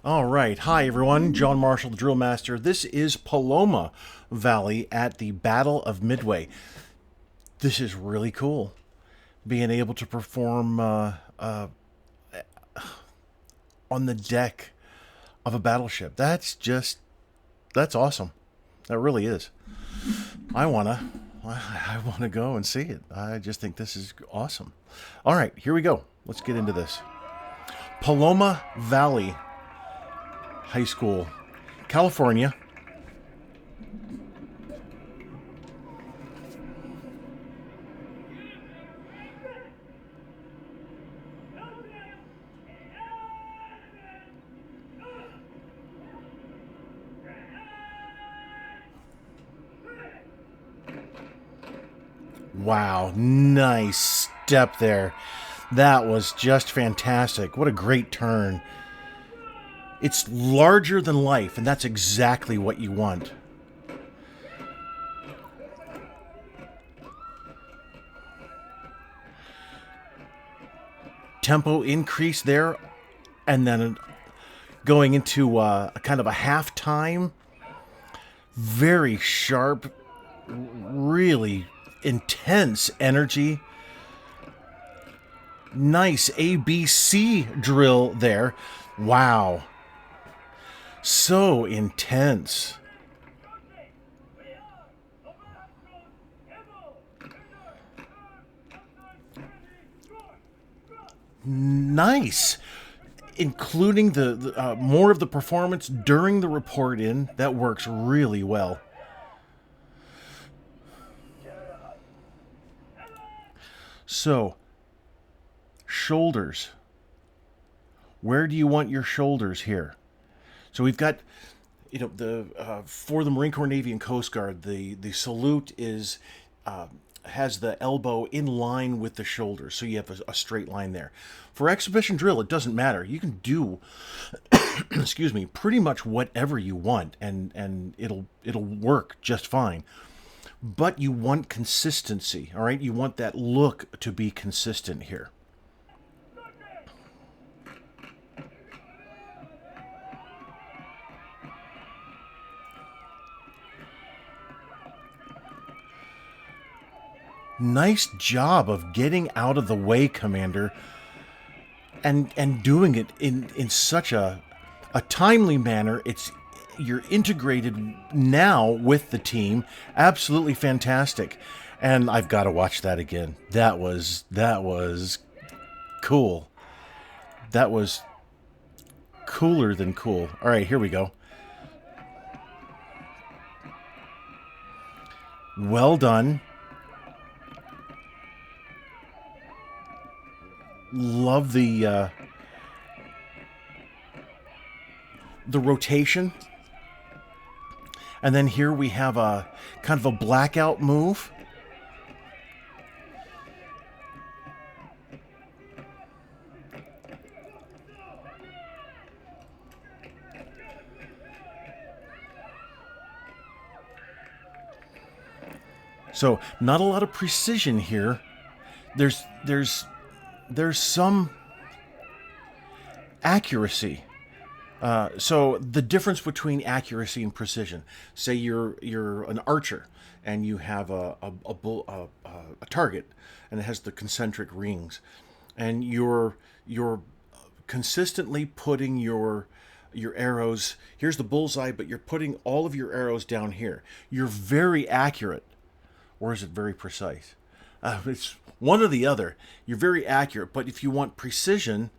All right. Hi, everyone. John Marshall, the DrillMaster. This is Paloma Valley at the Battle of Midway. This is really cool. Being able to perform on the deck of a battleship. That's awesome. That really is. I wanna, I wanna go and see it. I just think this is awesome. All right, here we go. Let's get into this. Paloma Valley High School, California. Wow, nice step there. That was just fantastic. What a great turn. It's larger than life, and that's exactly what you want. Tempo increase there, and then going into a kind of a halftime. Very sharp, really intense energy. Nice ABC drill there. Wow. So intense. Nice. Including the more of the performance during the report in. That works really well. So, shoulders. Where do you want your shoulders here? So we've got, for the Marine Corps, Navy, and Coast Guard, the salute is has the elbow in line with the shoulder, so you have a straight line there. For exhibition drill, it doesn't matter. You can do, excuse me, pretty much whatever you want, and it'll work just fine. But you want consistency, all right? You want that look to be consistent here. Nice job of getting out of the way, Commander, and doing it in such a timely manner. You're integrated now with the team. Absolutely fantastic. And I've got to watch that again. That was cool. That was cooler than cool. All right, here we go. Well done. Love the rotation. And then here we have a kind of a blackout move. So not a lot of precision here. There's some accuracy. So the difference between accuracy and precision. Say you're an archer and you have a target and it has the concentric rings, and you're consistently putting your arrows. Here's the bullseye, but you're putting all of your arrows down here. You're very accurate, or is it very precise? It's one or the other. You're very accurate, but if you want precision.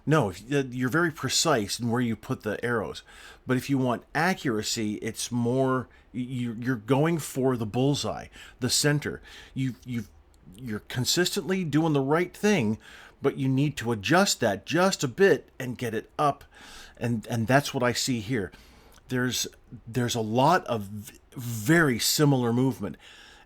No, you're very precise in where you put the arrows. But if you want accuracy, it's more you're going for the bullseye, the center. You're consistently doing the right thing, but you need to adjust that just a bit and get it up. And that's what I see here. There's a lot of very similar movement,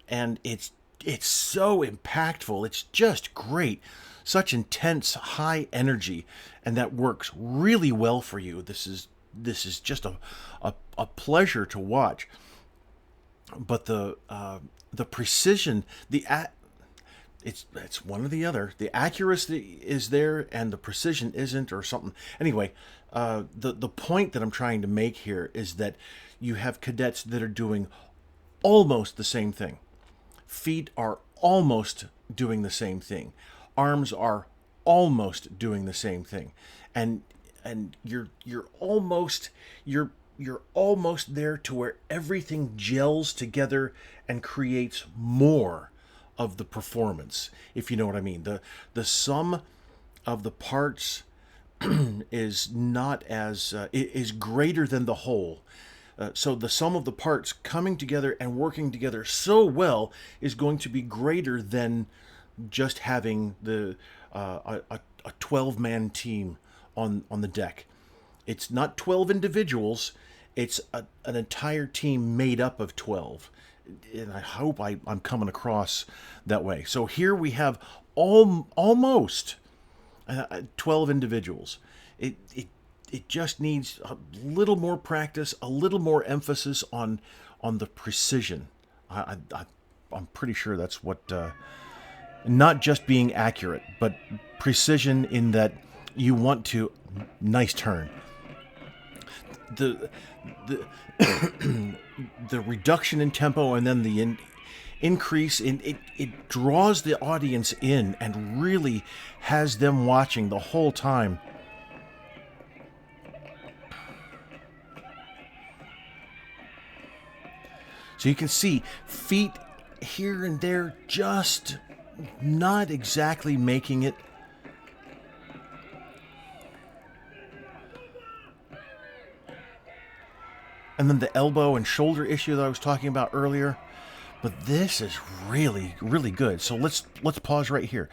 and it's so impactful. It's just great. Such intense, high energy, and that works really well for you. This is just a pleasure to watch. But the precision, it's one or the other. The accuracy is there and the precision isn't, or something. Anyway, the point that I'm trying to make here is that you have cadets that are doing almost the same thing. Feet are almost doing the same thing. Arms are almost doing the same thing. And you're almost there to where everything gels together and creates more of the performance, if you know what I mean. The sum of the parts is not as is greater than the whole. So the sum of the parts coming together and working together so well is going to be greater than just having a 12-man team on the deck. It's not 12 individuals. It's an entire team made up of 12. And I hope I'm coming across that way. So here we have almost 12 individuals. It just needs a little more practice, a little more emphasis on the precision. I'm pretty sure that's what, not just being accurate, but precision in that you want to, nice turn. The the reduction in tempo and then the increase in it draws the audience in and really has them watching the whole time. So you can see feet here and there just not exactly making it. And then the elbow and shoulder issue that I was talking about earlier. But this is really, really good. So let's pause right here.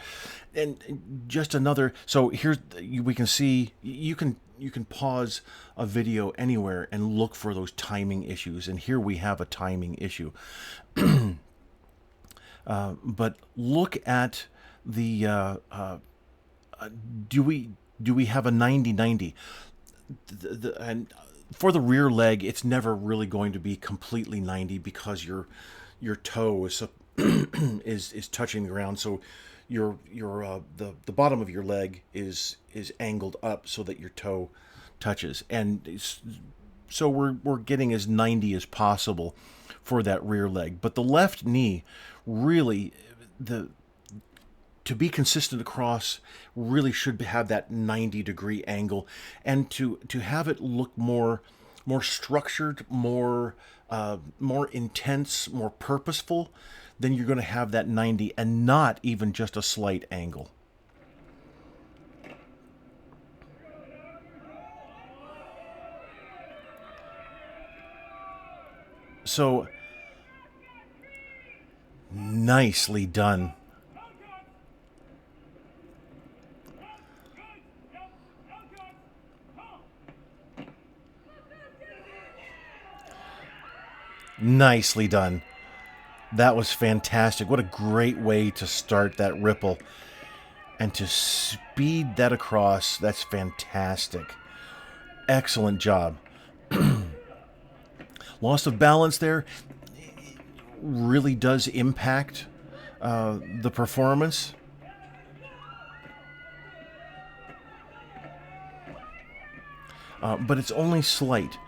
And just another, so here we can see, you can pause a video anywhere and look for those timing issues. And here we have a timing issue. But look at the, do we have a 90-90? And for the rear leg, it's never really going to be completely 90 because your toe is is touching the ground. So the bottom of your leg is angled up so that your toe touches, and so we're getting as 90 as possible for that rear leg. But the left knee, really, to be consistent across, really should have that 90-degree angle, and to have it look more structured, more intense, more purposeful, then you're going to have that 90 and not even just a slight angle. So nicely done. Nicely done. That was fantastic. What a great way to start that ripple. And to speed that across, that's fantastic. Excellent job. Loss of balance there really does impact the performance. But it's only slight.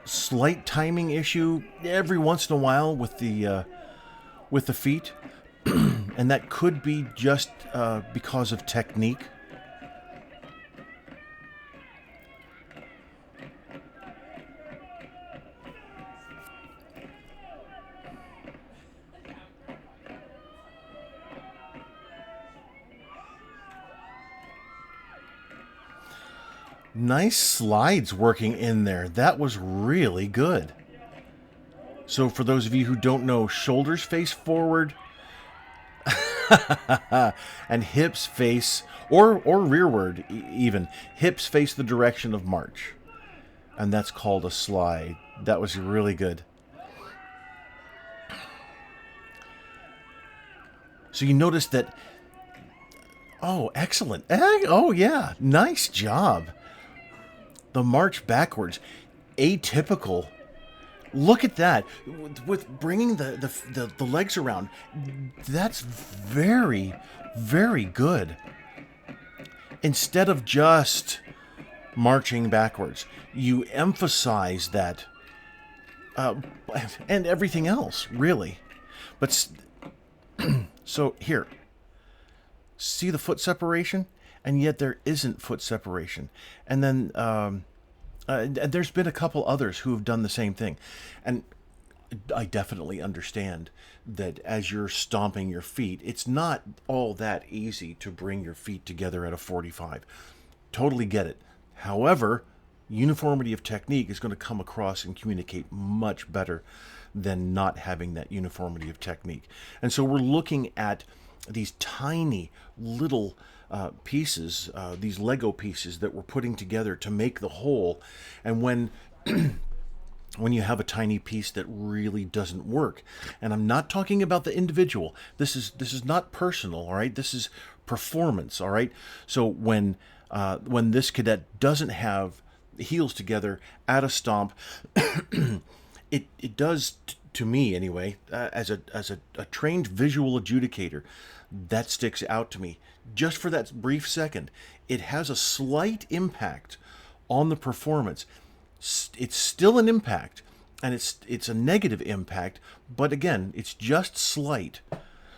Slight timing issue every once in a while with the feet, and that could be just because of technique. Nice slides working in there. That was really good. So for those of you who don't know, shoulders face forward and hips face, or rearward even, hips face the direction of march. And that's called a slide. That was really good. So you notice that, oh, excellent. Oh, yeah, nice job. The march backwards, atypical. Look at that. With bringing the legs around, that's very, very good. Instead of just marching backwards, you emphasize that, and everything else, really. But so here, see the foot separation? And yet there isn't foot separation. And then there's been a couple others who have done the same thing. And I definitely understand that as you're stomping your feet, it's not all that easy to bring your feet together at a 45. Totally get it. However, uniformity of technique is going to come across and communicate much better than not having that uniformity of technique. And so we're looking at these tiny little pieces, these Lego pieces that we're putting together to make the whole. And when when you have a tiny piece that really doesn't work, and I'm not talking about the individual. This is not personal, all right? This is performance, all right? So when this cadet doesn't have heels together at a stomp, it does to me anyway, as a trained visual adjudicator, that sticks out to me. Just for that brief second, it has a slight impact on the performance. It's still an impact, and it's a negative impact, but again, it's just slight.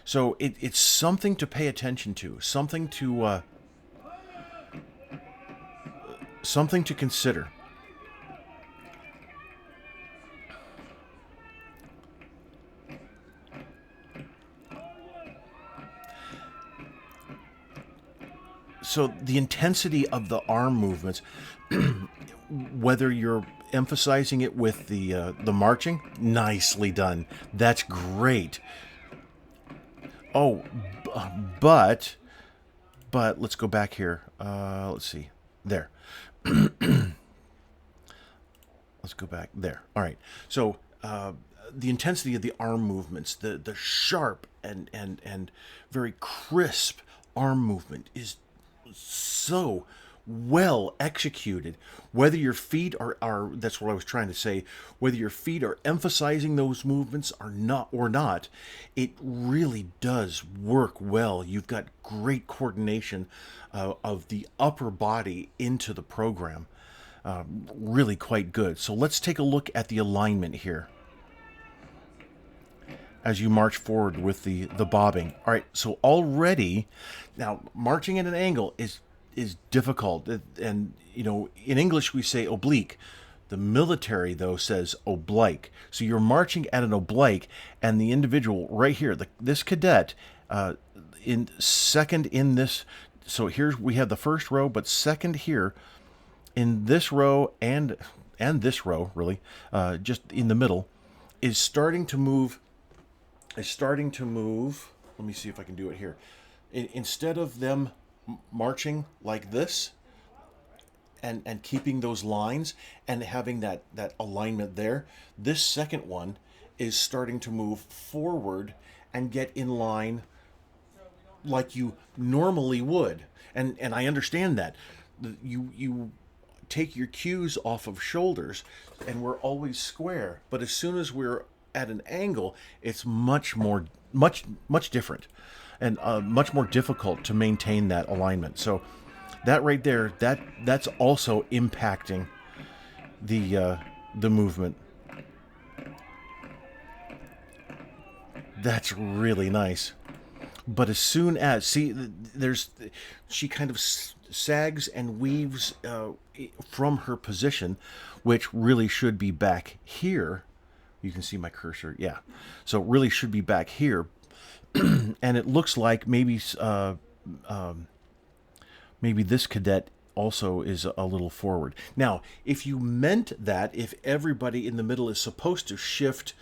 So it's something to pay attention to, something to consider. So the intensity of the arm movements, whether you're emphasizing it with the marching, nicely done. That's great. Oh, but let's go back here. Let's see. There. Let's go back there. All right. So the intensity of the arm movements, the sharp and very crisp arm movement is so well executed. Whether your feet are that's what I was trying to say, whether your feet are emphasizing those movements or not, it really does work well. You've got great coordination of the upper body into the program. Really quite good. So let's take a look at the alignment here as you march forward with the bobbing. All right, so already, now marching at an angle is difficult, and you know, in English we say oblique. The military though says oblique. So you're marching at an oblique, and the individual right here, this cadet, in second in this. So here we have the first row, but second here in this row and this row really, just in the middle, is starting to move. Let me see if I can do it here. Instead of them marching like this and keeping those lines and having that alignment there, this second one is starting to move forward and get in line like you normally would. And I understand that. You take your cues off of shoulders and we're always square, but as soon as we're at an angle, it's much different and much more difficult to maintain that alignment. So that right there, that's also impacting the movement. That's really nice. But as soon as she kind of sags and weaves from her position, which really should be back here. You can see my cursor, yeah. So it really should be back here, and it looks like maybe this cadet also is a little forward. Now, if you meant that, if everybody in the middle is supposed to shift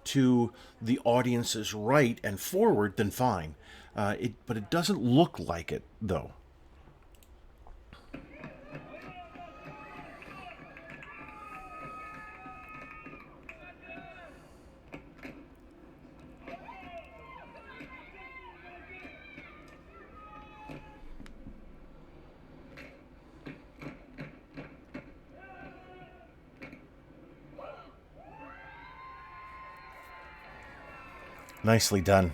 to the audience's right and forward, then fine. But it doesn't look like it, though. Nicely done.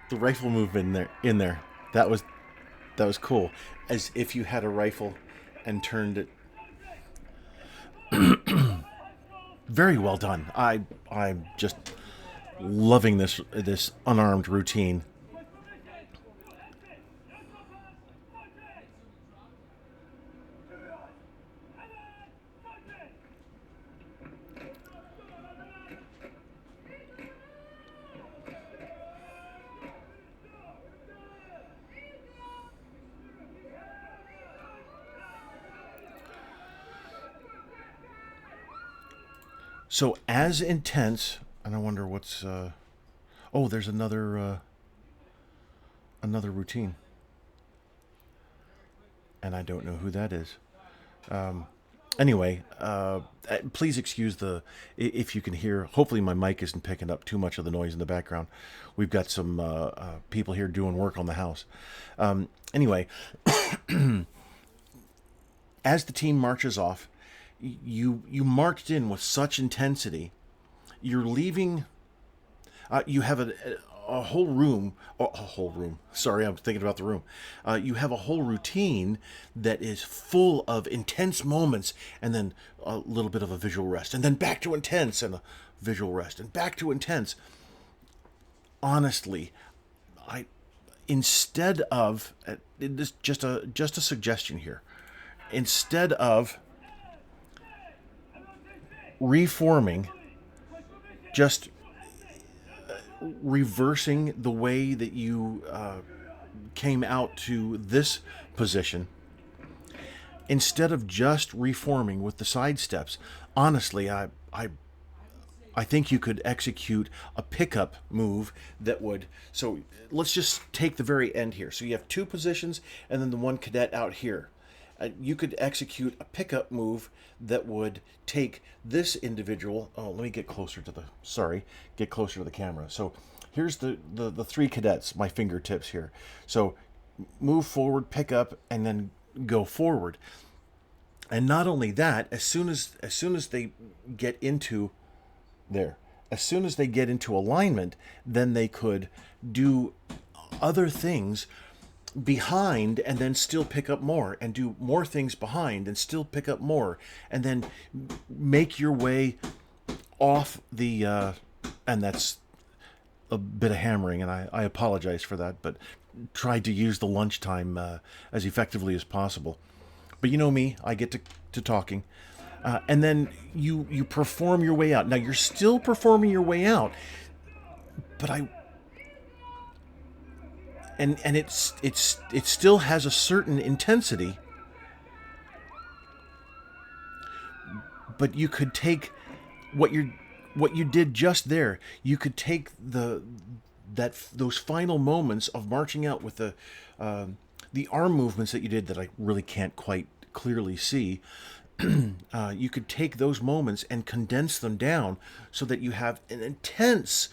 The rifle move in there. That was cool. As if you had a rifle and turned it. Very well done. I'm just loving this unarmed routine. So as intense, and I wonder what's. Oh, there's another routine, and I don't know who that is. Anyway, please excuse if you can hear. Hopefully, my mic isn't picking up too much of the noise in the background. We've got some people here doing work on the house. Anyway, as the team marches off, you marched in with such intensity. You're leaving. You have a whole room. Oh, a whole room. Sorry, I'm thinking about the room. You have a whole routine that is full of intense moments, and then a little bit of a visual rest, and then back to intense, and a visual rest, and back to intense. Honestly, instead of this, just a suggestion here. Instead of reforming, just reversing the way that you came out to this position, instead of just reforming with the side steps, honestly, I think you could execute a pickup move that would. So let's just take the very end here. So you have two positions and then the one cadet out here. You could execute a pickup move that would take this individual. Oh, let me get closer to the camera. So here's the three cadets, my fingertips here. So move forward, pick up, and then go forward. And not only that, as soon as they get into there, as soon as they get into alignment, then they could do other things behind and then still pick up more, and do more things behind and still pick up more, and then make your way off the and that's a bit of hammering, and I apologize for that, but tried to use the lunchtime as effectively as possible. But you know me, I get to talking, and then you perform your way out. Now you're still performing your way out, but and it still has a certain intensity, but you could take what you did just there. You could take those final moments of marching out with the arm movements that you did that I really can't quite clearly see. You could take those moments and condense them down so that you have an intense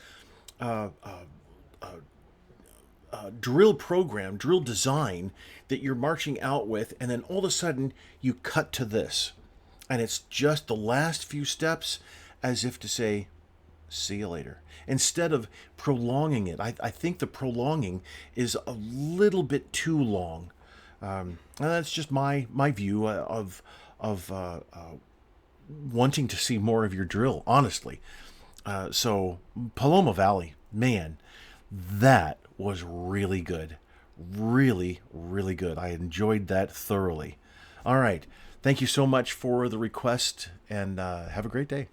drill program, drill design that you're marching out with, and then all of a sudden you cut to this. And it's just the last few steps, as if to say, see you later. Instead of prolonging it. I think the prolonging is a little bit too long. And that's just my view of wanting to see more of your drill, honestly. So Paloma Valley, man, that was really good. Really, really good. I enjoyed that thoroughly. All right. Thank you so much for the request, and have a great day.